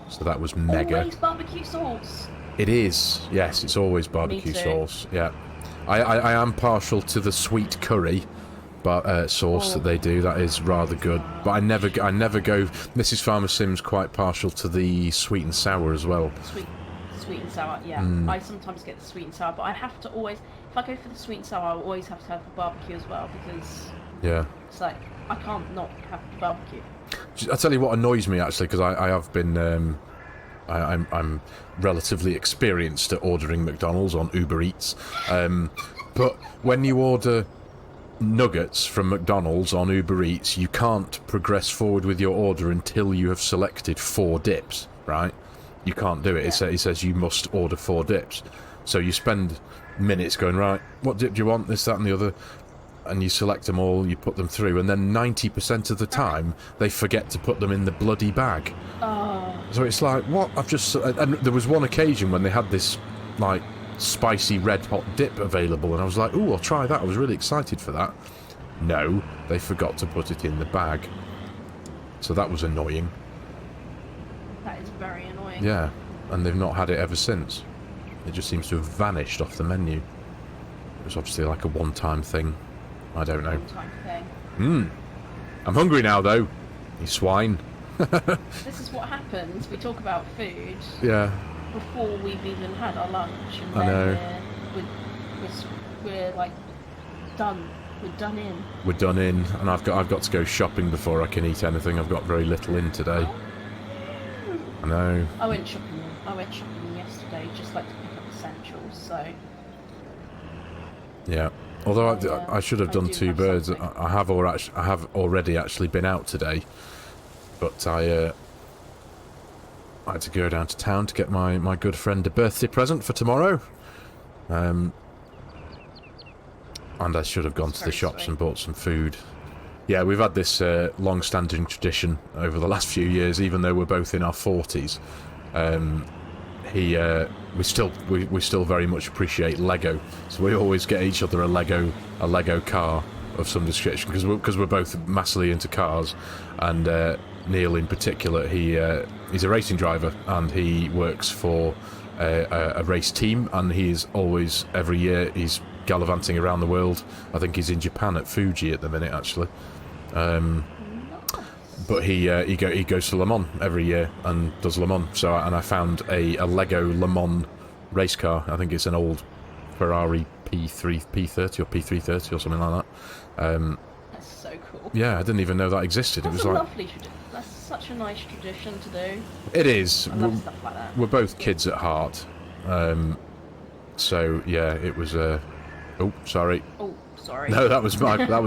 So that was mega. Always barbecue sauce. It is, yes. It's always barbecue sauce. Yeah, I am partial to the sweet curry, but sauce that they do. That is rather good. But I never go. Mrs. FARMERSIM's quite partial to the sweet and sour as well. Sweet and sour, yeah. I sometimes get the sweet and sour, but I have to always, if I go for the sweet and sour, I always have to have the barbecue as well, because it's like, I can't not have the barbecue. I'll tell you what annoys me, actually, because I have been... I'm relatively experienced at ordering McDonald's on Uber Eats, but when you order nuggets from McDonald's on Uber Eats, you can't progress forward with your order until you have selected 4 dips, right? You can't do it. It says you must order 4 dips. So you spend minutes going, right, what dip do you want, this, that and the other, and you select them all, you put them through, and then 90% of the time they forget to put them in the bloody bag. So it's like, what? I've just... And there was one occasion when they had this, like, spicy red hot dip available, and I was like, ooh, I'll try that. I was really excited for that. No, they forgot to put it in the bag. So that was annoying. That is very annoying. Yeah, and they've not had it ever since. It just seems to have vanished off the menu. It was obviously like a one-time thing. I don't know. One-time thing. I'm hungry now, though. You swine. This is what happens. We talk about food. Yeah. Before we've even had our lunch, and I know. then we're like done. We're done in. We're done in, and I've got to go shopping before I can eat anything. I've got very little in today. I know. I went shopping yesterday, just like to pick up essentials. So. Yeah. Although I should have done 2 birds. Something. I have already actually been out today, but I had to go down to town to get my good friend a birthday present for tomorrow. And I should have gone to the shops and bought some food. Yeah, we've had this long-standing tradition over the last few years, even though we're both in our 40s. We still very much appreciate Lego, so we always get each other a Lego car of some description, because we're both massively into cars, and Neil in particular, he's a racing driver, and he works for a race team, and he's always, every year, he's gallivanting around the world. I think he's in Japan at Fuji at the minute, actually. But he goes to Le Mans every year and does Le Mans. So I found a Lego Le Mans race car. I think it's an old Ferrari P30 or P330 or something like that. That's so cool. Yeah, I didn't even know that existed. That's it was a like lovely tradition. That's such a nice tradition to do. It is. I love stuff like that. We're both kids at heart. So yeah, it was. Oh, sorry. Oh, sorry. No, that was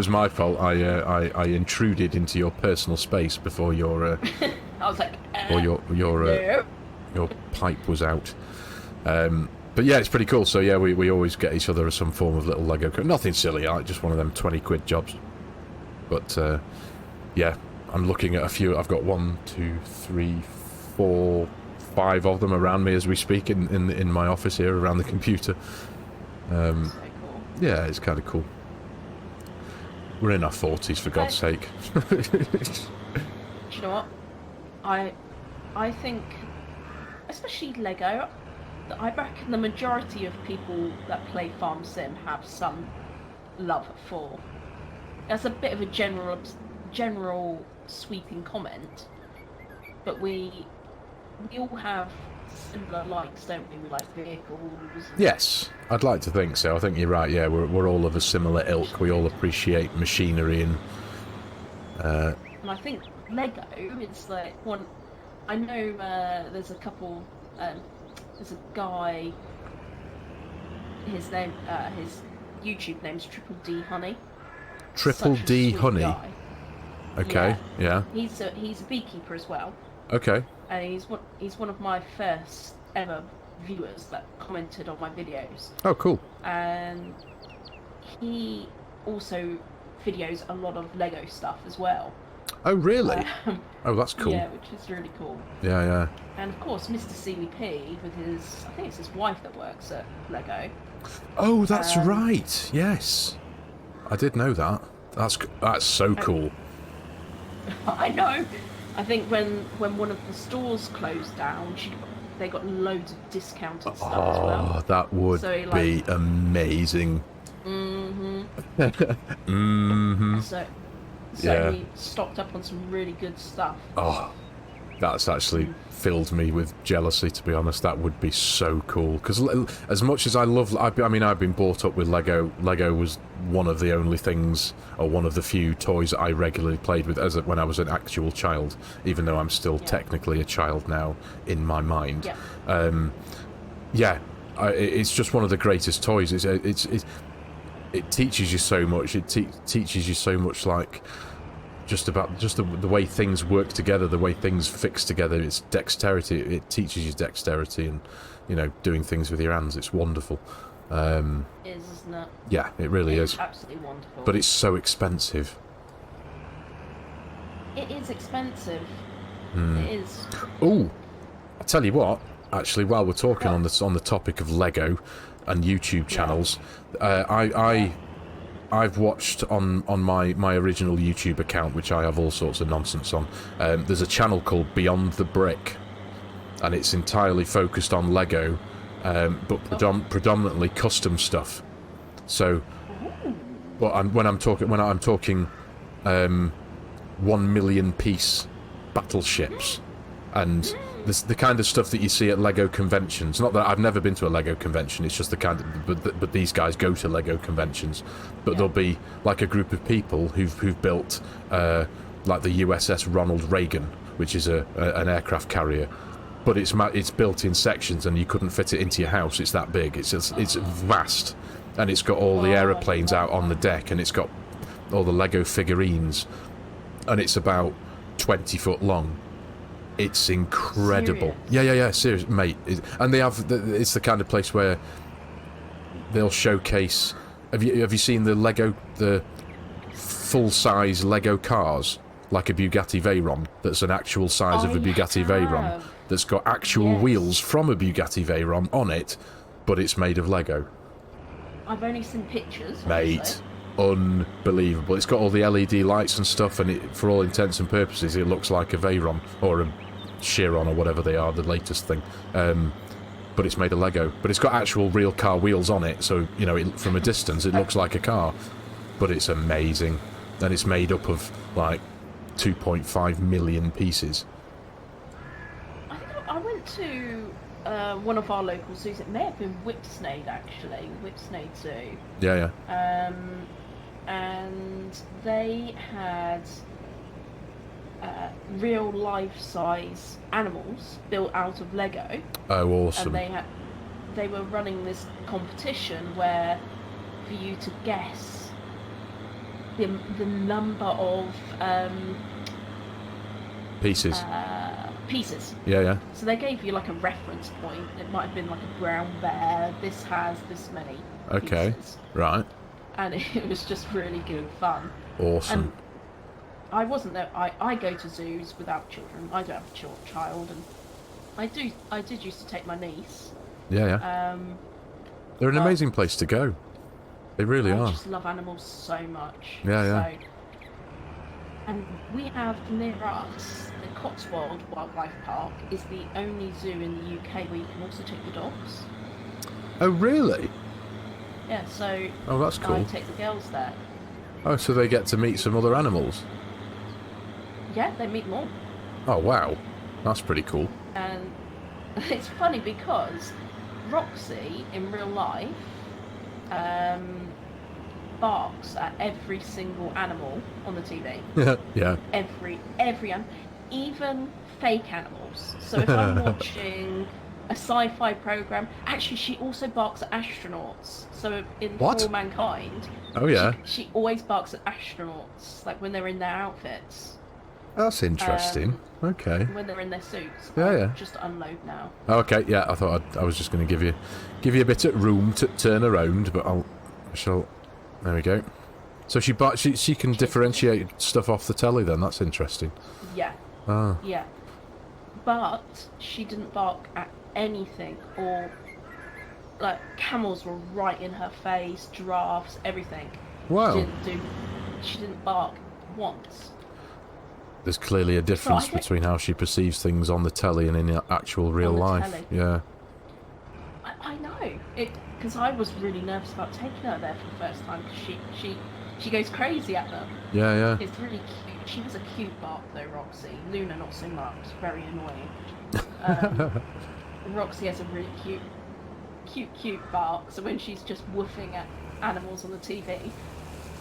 my fault. I intruded into your personal space before your I was like, or your pipe was out. But yeah, it's pretty cool. So yeah, we always get each other some form of little Lego. Nothing silly, like just one of them 20-quid jobs. But yeah, I'm looking at a few. I've got 1, 2, 3, 4, 5 of them around me as we speak in my office here around the computer. so cool. Yeah, it's kind of cool. We're in our 40s, for God's sake. Do you know what? I think, especially Lego, I reckon the majority of people that play Farm Sim have some love for. That's a bit of a general sweeping comment, but we all have similar likes, don't we? We like vehicles. Yes, I'd like to think so. I think you're right. Yeah, we're all of a similar ilk. We all appreciate machinery and. And I think Lego, it's like one. I know there's a couple. There's a guy. His name, his YouTube name's Triple D Honey. Triple D Honey. Guy. Okay. Yeah. He's a beekeeper as well. Okay. And he's one of my first ever viewers that commented on my videos. Oh, cool. And he also videos a lot of Lego stuff as well. Oh, really? Oh, that's cool. Yeah, which is really cool. Yeah, yeah. And of course, Mr. CVP with I think it's his wife that works at Lego. Oh, that's right. Yes, I did know that. That's so cool. I know. I think when one of the stores closed down, they got loads of discounted stuff as well. Oh, that would be amazing. So yeah. he stocked up on some really good stuff. Oh, That's actually filled me with jealousy, to be honest. That would be so cool. Because as much as I love... I mean, I've been brought up with Lego. Lego was one of the only things, or one of the few toys that I regularly played with when I was an actual child, even though I'm still technically a child now in my mind. It's just one of the greatest toys. It teaches you so much. It teaches you so much, like... just the way things work together, the way things fix together. It's dexterity. It teaches you dexterity and, you know, doing things with your hands. It's wonderful. It is, isn't it? Yeah, it really is. Absolutely wonderful. But it's so expensive. It is expensive. It is. Ooh, I tell you what. Actually, while we're talking on the topic of Lego and YouTube channels, I've watched on my original YouTube account, which I have all sorts of nonsense on. There's a channel called Beyond the Brick, and it's entirely focused on Lego, but predominantly custom stuff. So, when I'm talking 1 million piece battleships, and the kind of stuff that you see at Lego conventions. Not that I've never been to a Lego convention, it's just the kind of... But these guys go to Lego conventions. But there'll be, like, a group of people who've built, like, the USS Ronald Reagan, which is an aircraft carrier. But it's built in sections, and you couldn't fit it into your house. It's that big. It's vast. And it's got all the aeroplanes out on the deck, and it's got all the Lego figurines. And it's about 20 foot long. It's incredible. Serious? Yeah, serious, mate. And they have... It's the kind of place where they'll showcase... Have you seen the full-size Lego cars? Like a Bugatti Veyron, that's an actual size of a Bugatti Veyron. That's got actual wheels from a Bugatti Veyron on it, but it's made of Lego. I've only seen pictures. Mate, unbelievable. It's got all the LED lights and stuff, and for all intents and purposes, it looks like a Veyron, or a Chiron, or whatever they are, the latest thing. But it's made of Lego. But it's got actual real car wheels on it, so, you know, from a distance, it looks like a car. But it's amazing. And it's made up of, like, 2.5 million pieces. I went to one of our local zoos. It may have been Whipsnade, actually. Whipsnade Zoo. Yeah. And they had real life-size animals built out of Lego. Oh, awesome. And they were running this competition where, for you to guess the number of pieces. Pieces. Yeah. So they gave you like a reference point. It might have been like a brown bear. This has this many pieces. Right. And it was just really good fun. Awesome. And I wasn't there. I go to zoos without children. I don't have a child, and I did used to take my niece. Yeah. They're an amazing place to go. They really are. I just love animals so much. Yeah. So, and we have near us, the Cotswold Wildlife Park is the only zoo in the UK where you can also take your dogs. Oh, really? Yeah, so oh, that's cool. I take the girls there. Oh, so they get to meet some other animals? Yeah, they meet more. Oh, wow. That's pretty cool. And it's funny because Roxy, in real life, barks at every single animal on the TV. Yeah. Every animal, even fake animals. So if I'm watching a sci-fi program, actually she also barks at astronauts. So in For All Mankind, oh yeah, she always barks at astronauts, like when they're in their outfits. That's interesting. Okay. When they're in their suits. Yeah. Just unload now. Okay, yeah. I thought I was just going to give you a bit of room to turn around, but I shall. There we go. So she can differentiate stuff off the telly then. That's interesting. Yeah. Ah. Yeah. But she didn't bark at anything, or like camels were right in her face, giraffes, everything. Wow. She didn't bark once. There's clearly a difference between how she perceives things on the telly and in actual real life. Telly. Yeah. I know it, because I was really nervous about taking her there for the first time, because she goes crazy at them. Yeah. It's really cute. She has a cute bark though, Roxy. Luna not so much. Very annoying. Roxy has a really cute bark. So when she's just woofing at animals on the TV,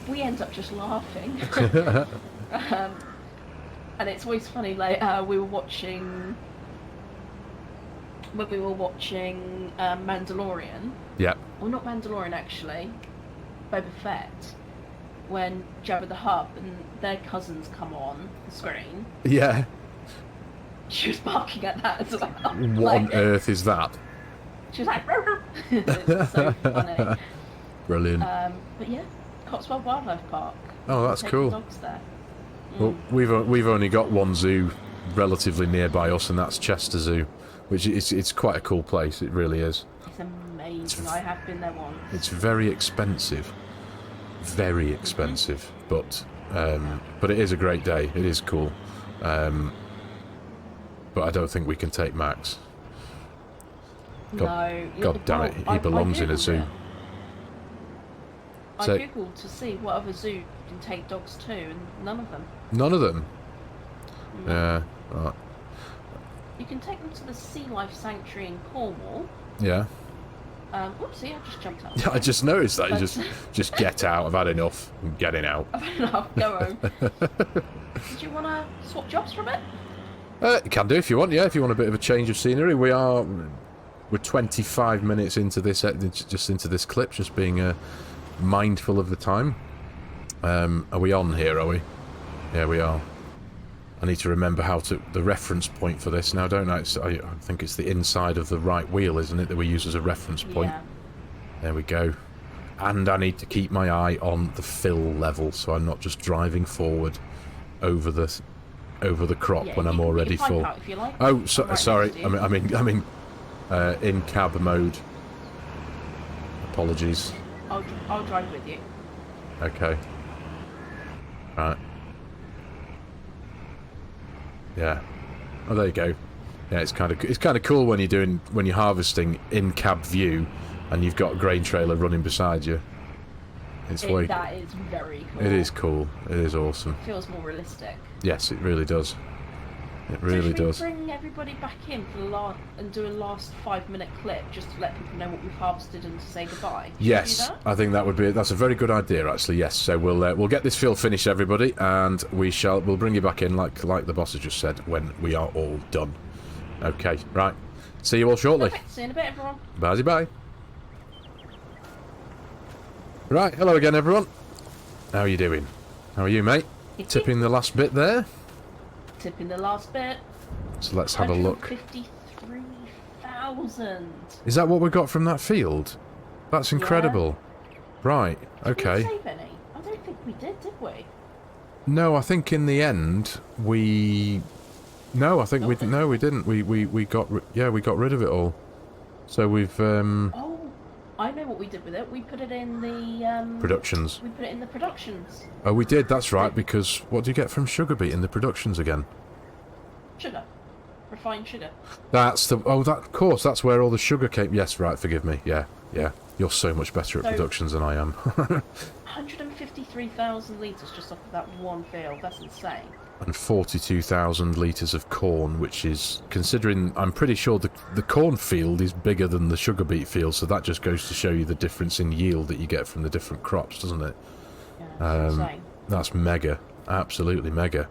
we end up just laughing. And it's always funny. Like we were watching Mandalorian. Yeah. Well, not Mandalorian actually. Boba Fett. When Jabba the Hutt and their cousins come on the screen. Yeah. She was barking at that as well. What on earth is that? She was like, it's so funny. Brilliant. But yeah, Cotswold Wildlife Park. Oh, that's Take cool. the dogs there. Well, we've only got one zoo relatively nearby us, and that's Chester Zoo, which it's quite a cool place. It really is. It's amazing. I have been there once. It's very expensive. Very expensive, but it is a great day. It is cool, but I don't think we can take Max. God damn it, he belongs in a zoo. I googled to see what other zoo you can take dogs to, and none of them. None of them. No. Yeah. Right. You can take them to the Sea Life Sanctuary in Cornwall. Yeah. Whoopsie, I just jumped out. Yeah, I just noticed that. You just get out. I've had enough. I'm getting out. I've had enough. Go home. Did you want to swap jobs for a bit? You can do if you want. Yeah, if you want a bit of a change of scenery. We're 25 minutes into this, just into this clip, just being mindful of the time. Are we on here? Are we? Yeah, we are. I need to remember the reference point for this now, don't I? I think it's the inside of the right wheel, isn't it, that we use as a reference point? Yeah. There we go. And I need to keep my eye on the fill level, so I'm not just driving forward over the crop when I'm already full. Out if you like. Oh, Right sorry. next to you. I'm in cab mode. Apologies. I'll drive with you. Okay. Right. Yeah. Oh, there you go. Yeah, it's kind of cool when you're harvesting in cab view, and you've got a grain trailer running beside you. That is very cool. It is cool. It is awesome. It feels more realistic. Yes, it really does. It really does. Should we bring everybody back in for and do a last 5-minute clip just to let people know what we've harvested and to say goodbye? Yes, I think that's a very good idea, actually. Yes, so we'll get this field finished, everybody, and we'll bring you back in like the boss has just said when we are all done. Okay, right. See you all shortly. Perfect. See you in a bit, everyone. Bye. Right, hello again, everyone. How are you doing? How are you, mate? Tipping the last bit there. Tipping the last bit. So let's have a look. 153,000. Is that what we got from that field? That's incredible. Yeah. Right, okay. Did we save any? I don't think we did we? No, I think in the end we... No, I think we didn't. We got rid of it all. So we've Oh, I know what we did with it. We put it in the productions. We put it in the productions. Oh, we did. That's right. Because what do you get from sugar beet in the productions again? Sugar, refined sugar. That's the. Oh, that of course. That's where all the sugar came. Yes, right. Forgive me. Yeah. You're so much better at productions than I am. 153,000 litres just off of that one field. That's insane. And 42,000 litres of corn, which is, considering, I'm pretty sure the corn field is bigger than the sugar beet field, so that just goes to show you the difference in yield that you get from the different crops, doesn't it? Yeah, insane. That's mega. Absolutely mega.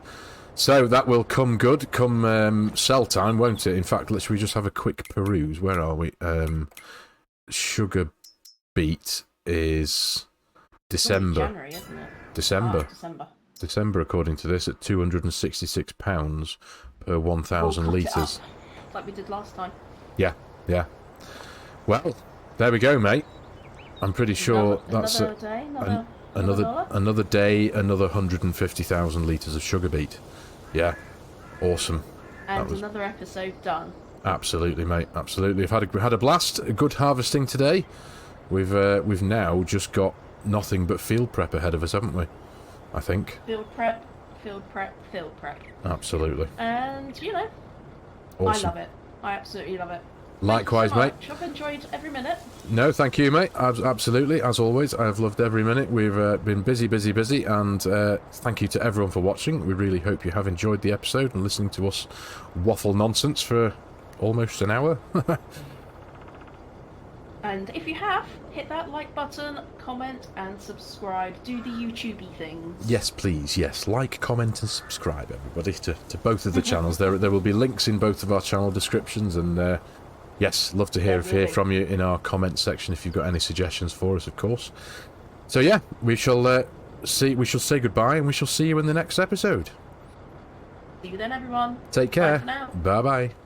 So that will come good come sell time, won't it? In fact, should we just have a quick peruse? Where are we? Sugar beet is December. January, isn't it? December. December. December, according to this, at £266 per 1,000 litres. Like we did last time. Yeah. Well, there we go, mate. I'm pretty sure that's another day, another day, another 150,000 litres of sugar beet. Yeah, awesome. And another episode done. Absolutely, mate. Absolutely. We've had a blast. A good harvesting today. We've now just got nothing but field prep ahead of us, haven't we? I think. Field prep. Absolutely. And, awesome. I love it. I absolutely love it. Likewise, Thank you mate. so much. I've enjoyed every minute. No, thank you, mate. Absolutely, as always, I've loved every minute. We've been busy, and thank you to everyone for watching. We really hope you have enjoyed the episode and listening to us waffle nonsense for almost an hour. And if you have, hit that like button, comment, and subscribe. Do the YouTubey things. Yes, please. Yes, like, comment, and subscribe, everybody, to both of the channels. There will be links in both of our channel descriptions, and yes, love to hear from you in our comment section if you've got any suggestions for us, of course. So yeah, we shall say goodbye, and we shall see you in the next episode. See you then, everyone. Take care. Bye for now. Bye bye.